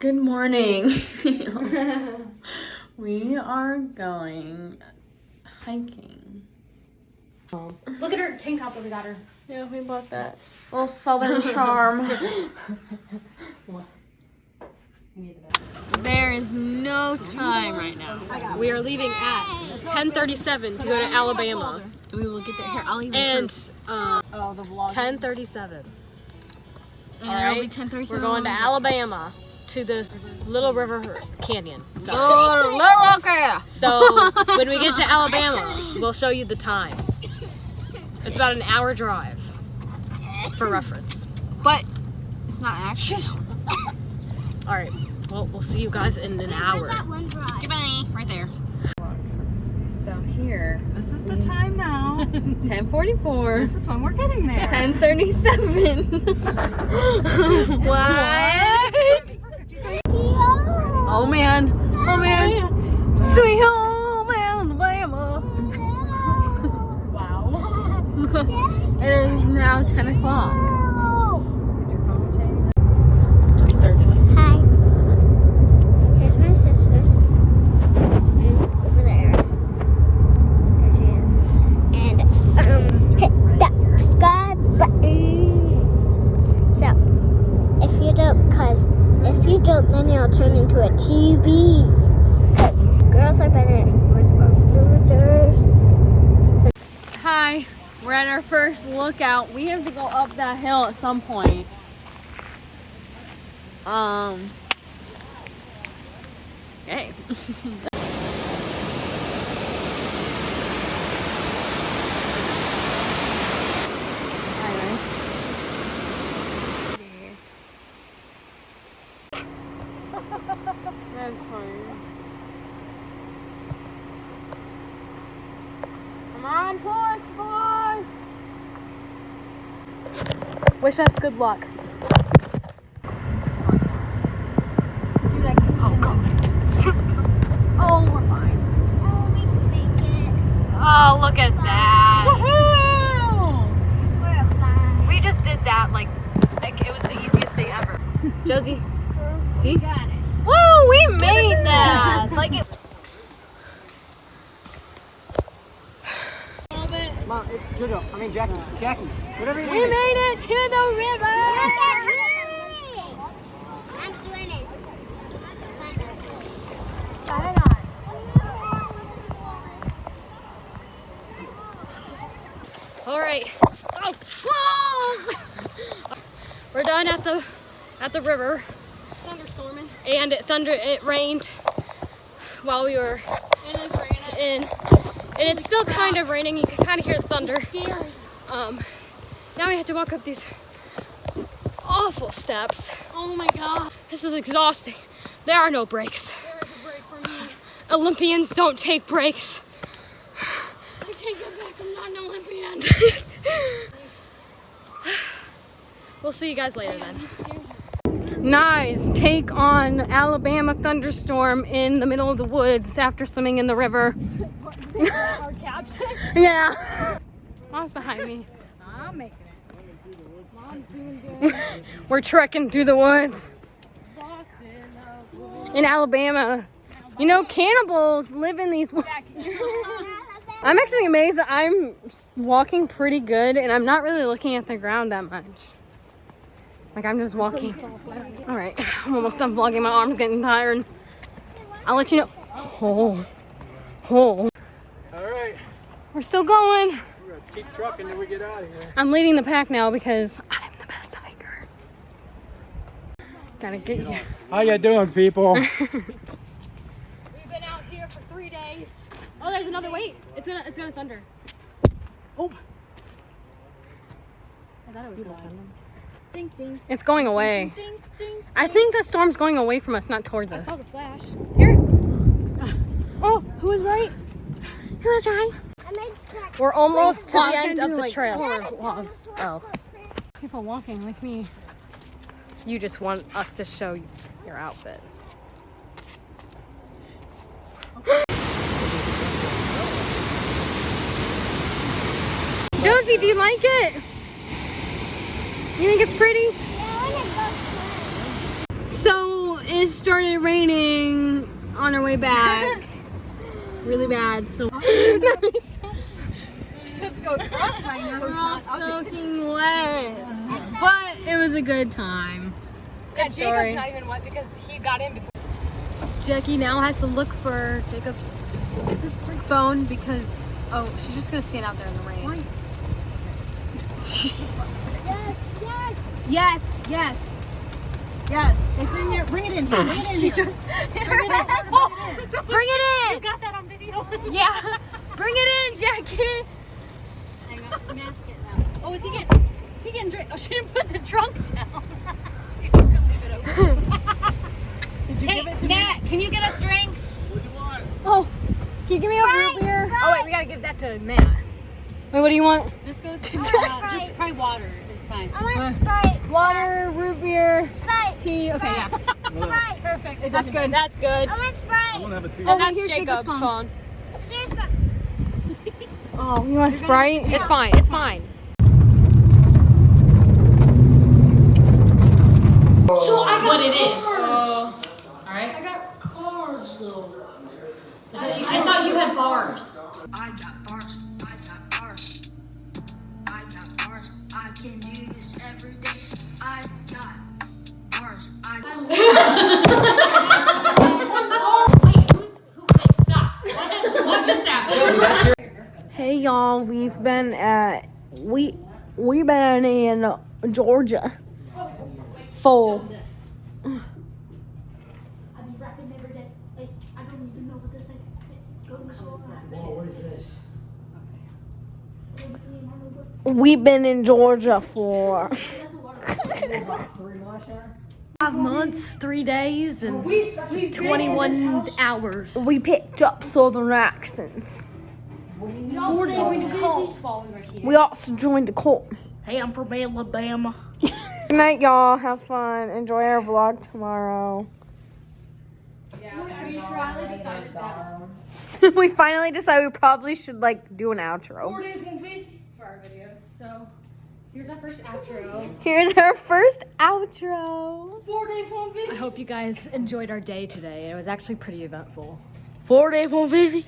Good morning. We are going hiking. Look at her tank top that we got her. Yeah, we bought that. Little Southern charm. There is no time right now. We are leaving at 10:37 to go to Alabama. And we will get there. Here, I'll even and 10:37. All right, 10:37. We're going to Alabama to the Little River Canyon. So when we get to Alabama, we'll show you the time. It's about an hour drive, for reference. But it's not actually. All right. Well, we'll see you guys in an hour. Goodbye. Right there. So here. This is the time now. 10:44. This is when we're getting there. 10:37. What? Oh man. Oh man. Sweet home Alabama. Wow. It is now 10 o'clock. Then you'll turn into a TV. Because girls are better than boys are losers. Hi, we're at our first lookout. We have to go up that hill at some point. Okay. That's funny. Come on, push, boys! Wish us good luck. Dude, I can't. Oh, God. Oh, we're fine. Oh, we can make it. Oh, look at that. Woohoo! We're fine. We just did that like it was the easiest thing ever. Josie, see? Got it. Woo, we made that! Like it. Mom, Jojo, Jackie, whatever you We made it to the river! Look at me! I'm swimming. Hang on. All right. Oh. Whoa! We're done at the river. It's thunderstorming. And it rained while we were It is raining. in, and it's still kind of raining. You can kind of hear the thunder. Scares. Now we have to walk up these awful steps. Oh my God. This is exhausting. There are no breaks. There is a break for me. Olympians don't take breaks. I take it back. I'm not an Olympian. We'll see you guys later then. These stairs are Nice take on Alabama Thunderstorm in the middle of the woods after swimming in the river. our caption. Yeah. Mom's behind me. I'm making it. Mom's doing good. We're trekking through the woods in Alabama. You know, cannibals live in these woods. I'm actually amazed that I'm walking pretty good and I'm not really looking at the ground that much. Like, I'm just walking. All right, I'm almost done vlogging. My arm's getting tired. I'll let you know. Oh. All right. We're still going. We're gonna keep trucking till we get out of here. I'm leading the pack now because I'm the best hiker. Gotta get you. How you doing, people? We've been out here for 3 days. Oh, there's another wait. It's gonna thunder. Oh. I thought it was gonna thunder. Ding, ding, It's going away. ding, ding. I think the storm's going away from us, not towards I us. saw the flash. Here. Oh, who was right? Who was right? I made that. We're almost to Well, I the was end gonna of do, the like, trail. 4 vlogs. Oh. People walking like me. You just want us to show your outfit. Josie, do you like it? You think it's pretty? So it started raining on our way back. Really bad. So Just go across my nose. we're all soaking wet, but it was a good time. Yeah, Good story. Jacob's not even wet because he got in before. Jackie now has to look for Jacob's phone because she's just gonna stand out there in the rain. Yes. Yes, it's in here. Bring it in. Bring it in here. Bring Bring it in. You got that on video. Yeah. Bring it in, Jackie. Hang on, mask it now. Oh, is he getting drink? Oh, she didn't put the trunk down. She just gonna leave it open. Did you give it to Nat, can you get us drinks? Oh, can you give me a root beer? Oh wait, we gotta give that to Matt. Wait, what do you want? This goes to Sprite. just probably water. It's fine. I want Sprite. Water, root beer, Sprite. tea. Okay, yeah. Sprite. Perfect. That's good. That's good. I want Sprite. have a tea. Oh, And that's here's Jacob's phone. There's Sprite. Oh, you want a Sprite? It's fine. It's fine. So I got What it is. All right. I got cars though. I thought you had bars. I got bars, I got bars, I got bars, I can do this every day. I got bars, Wait, wait, stop. What just happened? Hey y'all, we've been in Georgia. Full. I be rapping every day. Like, I don't even know what this is. Go to school. We've been in Georgia for 5 months, 3 days, and 21 hours. we picked up southern accents. 4 days we did cults while we were here. We also joined the cult. Hey, I'm from Alabama. Good night, y'all. Have fun. Enjoy our vlog tomorrow. We finally decided that. We finally decided we probably should do an outro. 4 days won't fit for our videos. So here's our first outro. Here's our first outro. 4 days won't fit. I hope you guys enjoyed our day today. It was actually pretty eventful. 4 days won't visit.